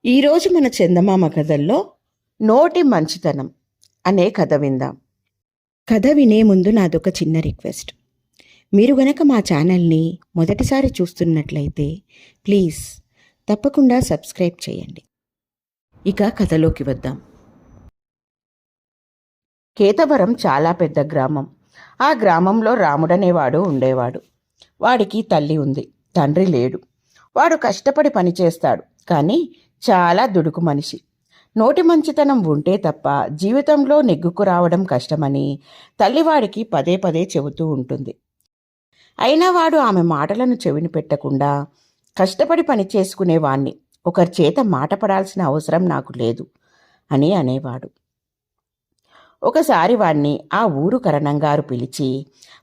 ఈరోజు మన చందమామ కథల్లో నోటి మంచితనం అనే కథ విందాం. కథ వినే ముందు నాదొక చిన్న రిక్వెస్ట్. మీరు గనక మా ఛానల్ని మొదటిసారి చూస్తున్నట్లయితే ప్లీజ్ తప్పకుండా సబ్స్క్రైబ్ చేయండి. ఇక కథలోకి వద్దాం. కేతవరం చాలా పెద్ద గ్రామం. ఆ గ్రామంలో రాముడనేవాడు ఉండేవాడు. వాడికి తల్లి ఉంది, తండ్రి లేడు. వాడు కష్టపడి పనిచేస్తాడు, కానీ చాలా దుడుకు మనిషి. నోటి మంచితనం ఉంటే తప్ప జీవితంలో నెగ్గుకు రావడం కష్టమని తల్లివాడికి పదే పదే చెబుతూ ఉంటుంది. అయినా వాడు ఆమె మాటలను చెవిని పెట్టకుండా కష్టపడి పని చేసుకునేవాణ్ణి. ఒకరి చేత మాట పడాల్సిన అవసరం నాకు లేదు అని అనేవాడు. ఒకసారి వాణ్ణి ఆ ఊరు కరణంగారు పిలిచి,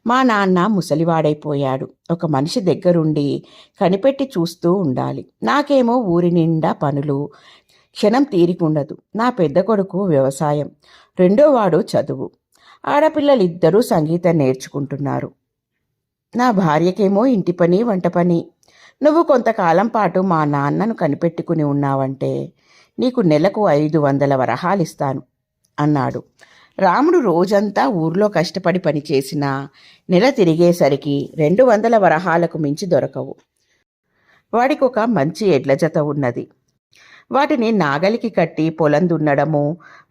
మా నాన్న ముసలివాడైపోయాడు. ఒక మనిషి దగ్గరుండి కనిపెట్టి చూస్తూ ఉండాలి. నాకేమో ఊరి నిండా పనులు, క్షణం తీరికుండదు. నా పెద్ద కొడుకు వ్యవసాయం, రెండోవాడు చదువు. ఆడపిల్లలిద్దరూ సంగీతం నేర్చుకుంటున్నారు. నా భార్యకేమో ఇంటి పని, వంట పని. నువ్వు కొంతకాలం పాటు మా నాన్నను కనిపెట్టుకుని ఉన్నావంటే నీకు నెలకు 500 వరహాలిస్తాను అన్నాడు. రాముడు రోజంతా ఊర్లో కష్టపడి పనిచేసినా నెల తిరిగేసరికి 200 వరహాలకు మించి దొరకవు. వాడికి ఒక మంచి ఎడ్ల జత ఉన్నది. వాటిని నాగలికి కట్టి పొలం దున్నడము,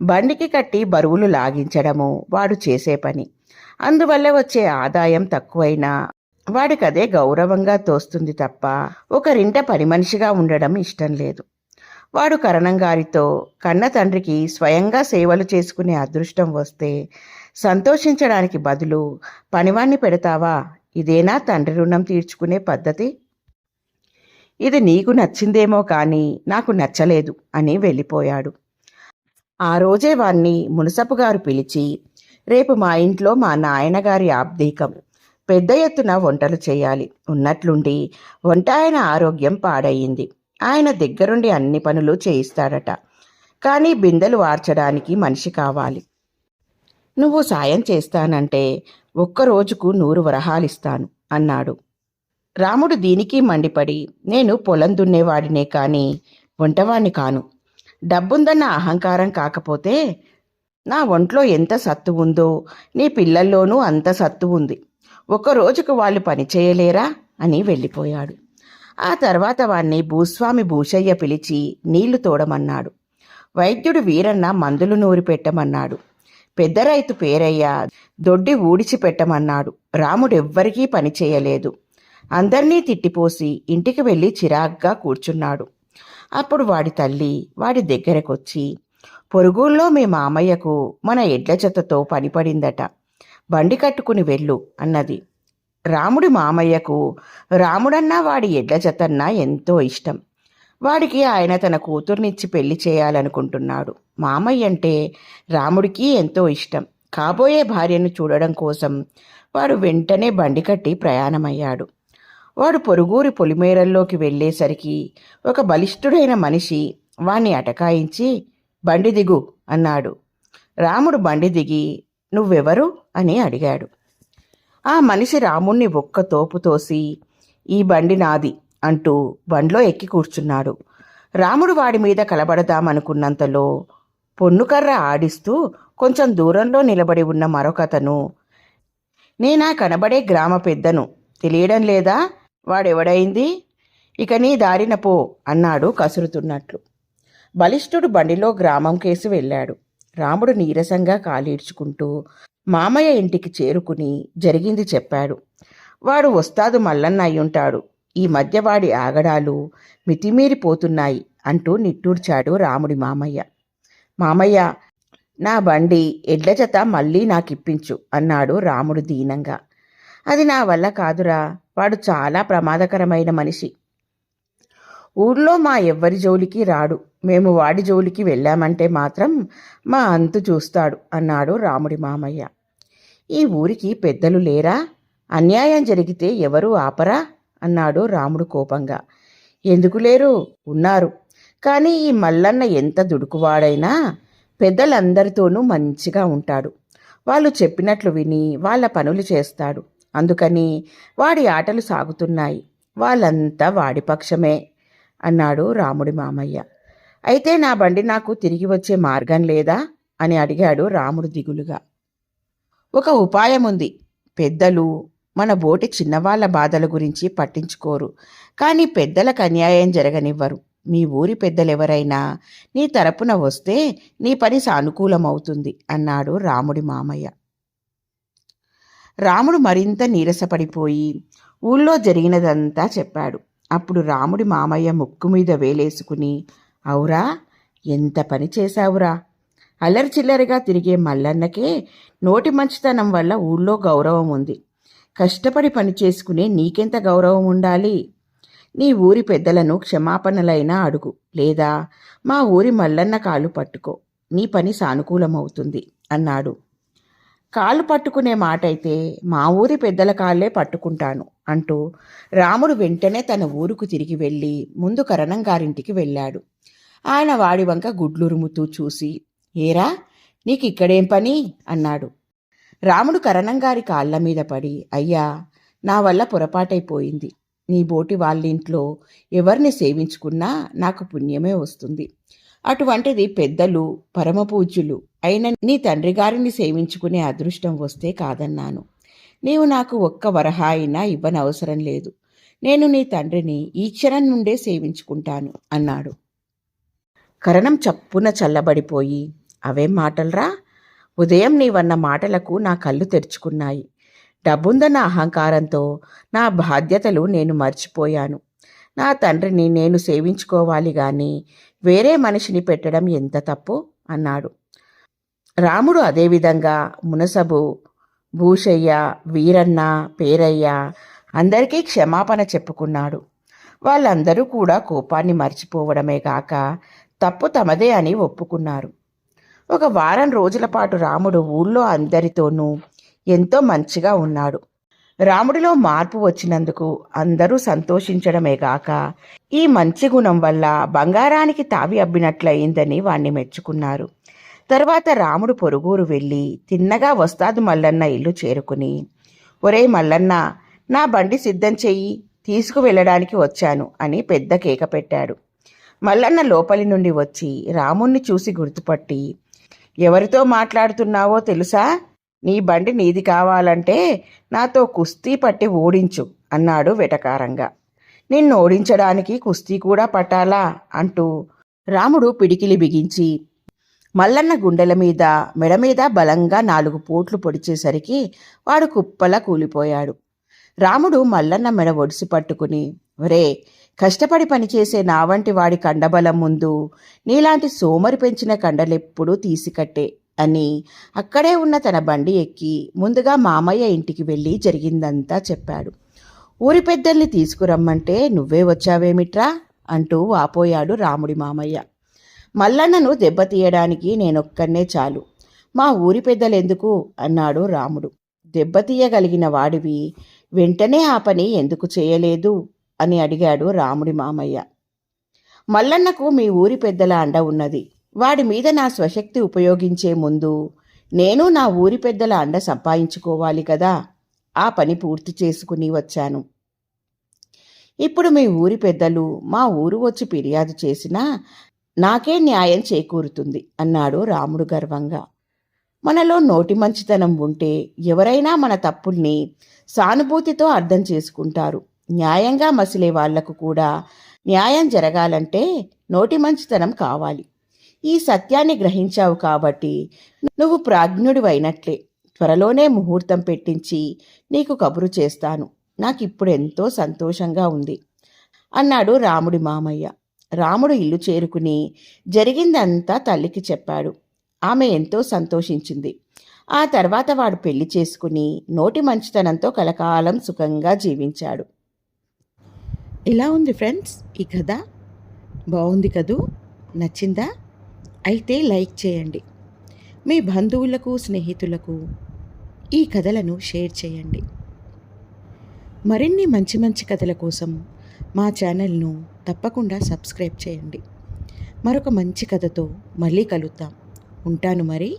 బండికి కట్టి బరువులు లాగించడము వాడు చేసే పని. అందువల్ల వచ్చే ఆదాయం తక్కువైనా వాడికదే గౌరవంగా తోస్తుంది తప్ప ఒకరింట పని మనిషిగా ఉండడం ఇష్టం లేదు. వాడు కరణంగారితో, కన్న తండ్రికి స్వయంగా సేవలు చేసుకునే అదృష్టం వస్తే సంతోషించడానికి బదులు పనివాణ్ణి పెడతావా? ఇదేనా తండ్రి రుణం తీర్చుకునే పద్ధతి? ఇది నీకు నచ్చిందేమో కానీ నాకు నచ్చలేదు అని వెళ్ళిపోయాడు. ఆ రోజే వాణ్ణి మునసపు గారు పిలిచి, రేపు మా ఇంట్లో మా నాయనగారి ఆబ్దీకం, పెద్ద ఎత్తున వంటలు చేయాలి. ఉన్నట్లుండి వంట ఆయన ఆరోగ్యం పాడయింది. ఆయన దగ్గరుండి అన్ని పనులు చేయిస్తాడట. కానీ బిందెలు వార్చడానికి మనిషి కావాలి. నువ్వు సాయం చేస్తానంటే ఒక్కరోజుకు 100 వరహాలిస్తాను అన్నాడు. రాముడు దీనికి మండిపడి, నేను పొలం దున్నేవాడినే కానీ వంటవాణ్ణి కాను. డబ్బుందన్న అహంకారం కాకపోతే నా ఒంట్లో ఎంత సత్తు ఉందో నీ పిల్లల్లోనూ అంత సత్తు ఉంది. ఒక్కరోజుకు వాళ్ళు పని చేయలేరా అని వెళ్ళిపోయాడు. ఆ తర్వాత వాణ్ణి భూస్వామి భూషయ్య పిలిచి నీళ్లు తోడమన్నాడు. వైద్యుడు వీరన్న మందులు నూరి పెట్టమన్నాడు. పెద్ద రైతు పేరయ్య దొడ్డి ఊడిచి పెట్టమన్నాడు. రాముడెవ్వరికీ పని చేయలేదు. అందర్నీ తిట్టిపోసి ఇంటికి వెళ్ళి చిరాగ్గా కూర్చున్నాడు. అప్పుడు వాడి తల్లి వాడి దగ్గరకొచ్చి, పొరుగుల్లో మీ మామయ్యకు మన ఎడ్ల జతతో పనిపడిందట, బండి కట్టుకుని వెళ్ళు అన్నది. రాముడి మామయ్యకు రాముడన్నా వాడి ఎడ్ల జతన్నా ఎంతో ఇష్టం. వాడికి ఆయన తన కూతుర్నిచ్చి పెళ్లి చేయాలనుకుంటున్నాడు. మామయ్య అంటే రాముడికి ఎంతో ఇష్టం. కాబోయే భార్యను చూడడం కోసం వాడు వెంటనే బండి కట్టి ప్రయాణమయ్యాడు. వాడు పొరుగురి పొలిమేరల్లోకి వెళ్ళేసరికి ఒక బలిష్ఠుడైన మనిషి వాణ్ణి అటకాయించి, బండి దిగు అన్నాడు. రాముడు బండి దిగి, నువ్వెవరు అని అడిగాడు. ఆ మనిషి రాముణ్ణి ఒక్క తోపు తోసి, ఈ బండి నాది అంటూ బండ్లో ఎక్కి కూర్చున్నాడు. రాముడు వాడి మీద కలబడదామనుకున్నంతలో పొన్నుకర్ర ఆడిస్తూ కొంచెం దూరంలో నిలబడి ఉన్న మరొకతను, నేనా కనబడే గ్రామ పెద్దను, తెలియడం లేదా? వాడెవడైంది? ఇక నీ దారిన పో అన్నాడు కసురుతున్నట్లు. బలిష్ఠుడు బండిలో గ్రామం కేసి వెళ్ళాడు. రాముడు నీరసంగా కాలీడ్చుకుంటూ మామయ్య ఇంటికి చేరుకుని జరిగింది చెప్పాడు. వాడు వస్తాదు మల్లన్న అయ్యుంటాడు. ఈ మధ్య వాడి ఆగడాలు మితిమీరిపోతున్నాయి అంటూ నిట్టూర్చాడు రాముడి మామయ్య. మామయ్య, నా బండి ఎడ్ల జత మళ్ళీ నాకిప్పించు అన్నాడు రాముడు దీనంగా. అది నా వల్ల కాదురా, వాడు చాలా ప్రమాదకరమైన మనిషి. ఊళ్ళో మా ఎవ్వరి జోలికి రాడు. మేము వాడి జోలికి వెళ్ళామంటే మాత్రం మా అంతు చూస్తాడు అన్నాడు రాముడి మామయ్య. ఈ ఊరికి పెద్దలు లేరా? అన్యాయం జరిగితే ఎవరూ ఆపరా అన్నాడు రాముడు కోపంగా. ఎందుకు లేరు? ఉన్నారు. కానీ ఈ మల్లన్న ఎంత దుడుకువాడైనా పెద్దలందరితోనూ మంచిగా ఉంటాడు. వాళ్ళు చెప్పినట్లు విని వాళ్ళ పనులు చేస్తాడు. అందుకని వాడి ఆటలు సాగుతున్నాయి. వాళ్ళంతా వాడి పక్షమే అన్నాడు రాముడి మామయ్య. అయితే నా బండి నాకు తిరిగి వచ్చే మార్గం లేదా అని అడిగాడు రాముడు దిగులుగా. ఒక ఉపాయం ఉంది. పెద్దలు మన బోటి చిన్నవాళ్ల బాధల గురించి పట్టించుకోరు, కానీ పెద్దలకు అన్యాయం జరగనివ్వరు. మీ ఊరి పెద్దలెవరైనా నీ తరపున వస్తే నీ పని సానుకూలమవుతుంది అన్నాడు రాముడి మామయ్య. రాముడు మరింత నీరసపడిపోయి ఊళ్ళో జరిగినదంతా చెప్పాడు. అప్పుడు రాముడి మామయ్య ముక్కు మీద వేలేసుకుని, అవురా, ఎంత పని చేశావురా. అల్లరిచిల్లరిగా తిరిగే మల్లన్నకే నోటి మంచితనం వల్ల ఊళ్ళో గౌరవం ఉంది. కష్టపడి పని చేసుకునే నీకెంత గౌరవం ఉండాలి. నీ ఊరి పెద్దలను క్షమాపణలైనా అడుగు, లేదా మా ఊరి మల్లన్న కాళ్ళు పట్టుకో. నీ పని సానుకూలమవుతుంది అన్నాడు. కాళ్ళు పట్టుకునే మాటైతే మా ఊరి పెద్దల కాళ్ళే పట్టుకుంటాను అంటూ రాముడు వెంటనే తన ఊరుకు తిరిగి వెళ్ళి ముందు కరణం గారింటికి వెళ్ళాడు. ఆయన వాడి వంక గుడ్లురుముతూ చూసి, ఏరా, నీకు ఇక్కడేం పని అన్నాడు. రాముడు కరణంగారి కాళ్ల మీద పడి, అయ్యా, నా వల్ల పొరపాటైపోయింది. నీ బోటి వాళ్ళింట్లో ఎవరిని సేవించుకున్నా నాకు పుణ్యమే వస్తుంది. అటువంటిది పెద్దలు పరమపూజ్యులు అయిన నీ తండ్రి గారిని సేవించుకునే అదృష్టం వస్తే కాదన్నాను. నీవు నాకు ఒక్క వరహ అయినా ఇవ్వనవసరం లేదు. నేను నీ తండ్రిని ఈ క్షణం నుండే సేవించుకుంటాను అన్నాడు. కరణం చప్పున చల్లబడిపోయి, అవేం మాటలరా? ఉదయం నీవన్న మాటలకు నా కళ్ళు తెరుచుకున్నాయి. డబ్బుందన్న అహంకారంతో నా బాధ్యతలు నేను మర్చిపోయాను. నా తండ్రిని నేను సేవించుకోవాలి గాని వేరే మనిషిని పెట్టడం ఎంత తప్పు అన్నాడు. రాముడు అదేవిధంగా మునసబు, భూషయ్య, వీరన్న, పేరయ్య అందరికీ క్షమాపణ చెప్పుకున్నాడు. వాళ్ళందరూ కూడా కోపాన్ని మర్చిపోవడమే కాక తప్పు తమదే అని ఒప్పుకున్నారు. ఒక వారం రోజుల పాటు రాముడు ఊళ్ళో అందరితోనూ ఎంతో మంచిగా ఉన్నాడు. రాముడిలో మార్పు వచ్చినందుకు అందరూ సంతోషించడమే గాక ఈ మంచి గుణం వల్ల బంగారానికి తావి అబ్బినట్లయిందని వాణ్ణి మెచ్చుకున్నారు. తర్వాత రాముడు పొరుగురు వెళ్ళి తిన్నగా వస్తాదు మల్లన్న ఇల్లు చేరుకుని, ఒరే మల్లన్న, నా బండి సిద్ధం చెయ్యి, తీసుకువెళ్ళడానికి వచ్చాను అని పెద్ద కేక పెట్టాడు. మల్లన్న లోపలి నుండి వచ్చి రాముణ్ణి చూసి గుర్తుపట్టి, ఎవరితో మాట్లాడుతున్నావో తెలుసా? నీ బండి నీది కావాలంటే నాతో కుస్తీ పట్టి ఓడించు అన్నాడు వెటకారంగా. నిన్ను ఓడించడానికి కుస్తీ కూడా పట్టాలా అంటూ రాముడు పిడికిలి బిగించి మల్లన్న గుండెల మీద మెడ మీద బలంగా 4 పోట్లు పొడిచేసరికి వాడు కుప్పలా కూలిపోయాడు. రాముడు మల్లన్న మెడ ఒడిసి పట్టుకుని, ఒరే, కష్టపడి పనిచేసే నా వంటి వాడి కండబలం ముందు నీలాంటి సోమరి పెంచిన కండలెప్పుడూ తీసికట్టే అని అక్కడే ఉన్న తన బండి ఎక్కి ముందుగా మామయ్య ఇంటికి వెళ్ళి జరిగిందంతా చెప్పాడు. ఊరి పెద్దల్ని తీసుకురమ్మంటే నువ్వే వచ్చావేమిట్రా అంటూ వాపోయాడు రాముడి మామయ్య. మల్లన్నను దెబ్బతీయడానికి నేనొక్కనే చాలు, మా ఊరి పెద్దలెందుకు అన్నాడు రాముడు. దెబ్బతీయగలిగిన వాడివి వెంటనే ఆ పని ఎందుకు చేయలేదు అని అడిగాడు రాముడి మామయ్య. మల్లన్నకు మీ ఊరి పెద్దల అండ ఉన్నది. వాడి మీద నా స్వశక్తి ఉపయోగించే ముందు నేను నా ఊరి పెద్దల అండ సంపాదించుకోవాలి కదా. ఆ పని పూర్తి చేసుకుని వచ్చాను. ఇప్పుడు మీ ఊరి పెద్దలు మా ఊరు వచ్చి ఫిర్యాదు చేసినా నాకే న్యాయం చేకూరుతుంది అన్నాడు రాముడు గర్వంగా. మనలో నోటి మంచితనం ఉంటే ఎవరైనా మన తప్పుల్ని సానుభూతితో అర్థం చేసుకుంటారు. న్యాయంగా మసిలే వాళ్లకు కూడా న్యాయం జరగాలంటే నోటి మంచితనం కావాలి. ఈ సత్యాన్ని గ్రహించావు కాబట్టి నువ్వు ప్రాజ్ఞుడివైనట్లే. త్వరలోనే ముహూర్తం పెట్టించి నీకు కబురు చేస్తాను. నాకిప్పుడు ఎంతో సంతోషంగా ఉంది అన్నాడు రాముడి మామయ్య. రాముడు ఇల్లు చేరుకుని జరిగిందంతా తల్లికి చెప్పాడు. ఆమె ఎంతో సంతోషించింది. ఆ తర్వాత వాడు పెళ్లి చేసుకుని నోటి మంచితనంతో కలకాలం సుఖంగా జీవించాడు. ఇలా ఉంది ఫ్రెండ్స్ ఈ కథ. బాగుంది కదూ? నచ్చిందా? అయితే లైక్ చేయండి. మీ బంధువులకు, స్నేహితులకు ఈ కథలను షేర్ చేయండి. మరిన్ని మంచి మంచి కథల కోసం మా ఛానల్ను తప్పకుండా సబ్స్క్రైబ్ చేయండి. మరొక మంచి కథతో మళ్ళీ కలుద్దాం. ఉంటాను మరి.